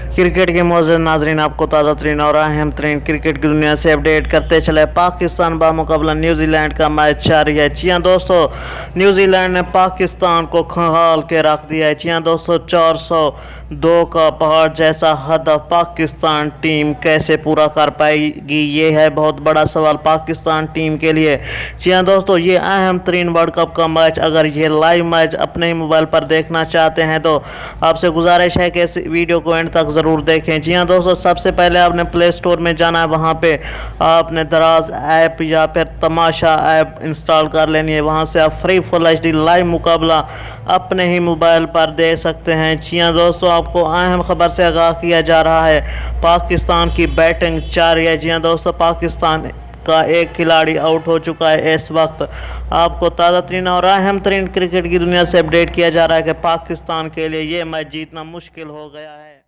Cricket के मौजूद नाजरीन, आपको ताज़ा तरीन और अहम तरीन क्रिकेट की दुनिया से अपडेट करते चले। पाकिस्तान बामुकाबला न्यूजीलैंड का मैच जारी है। जी हाँ दोस्तों, न्यूजीलैंड ने पाकिस्तान को खंगाल के रख दिया है। जी हाँ दोस्तों, 402 का पहाड़ जैसा हदफ पाकिस्तान टीम कैसे पूरा कर पाएगी, ये है बहुत बड़ा सवाल पाकिस्तान टीम के लिए। जी हाँ दोस्तों, ये अहम तरीन वर्ल्ड कप का मैच, अगर ये लाइव मैच अपने ही मोबाइल पर देखना चाहते हैं तो आपसे गुजारिश है कि इस वीडियो को एंड तक ज़रूर देखें। जी हाँ दोस्तों, सबसे पहले आपने प्ले स्टोर में जाना है, वहाँ पे आपने दराज ऐप या फिर तमाशा ऐप इंस्टॉल कर लेनी है। वहाँ से आप फ्री फुल HD लाइव मुकाबला अपने ही मोबाइल पर देख सकते हैं। जी हाँ दोस्तों, आपको अहम खबर से आगाह किया जा रहा है, पाकिस्तान की बैटिंग जारी है। जी हाँ दोस्तों, पाकिस्तान का एक खिलाड़ी आउट हो चुका है। इस वक्त आपको ताज़ा तरीन और अहम तरीन क्रिकेट की दुनिया से अपडेट किया जा रहा है कि पाकिस्तान के लिए ये मैच जीतना मुश्किल हो गया है।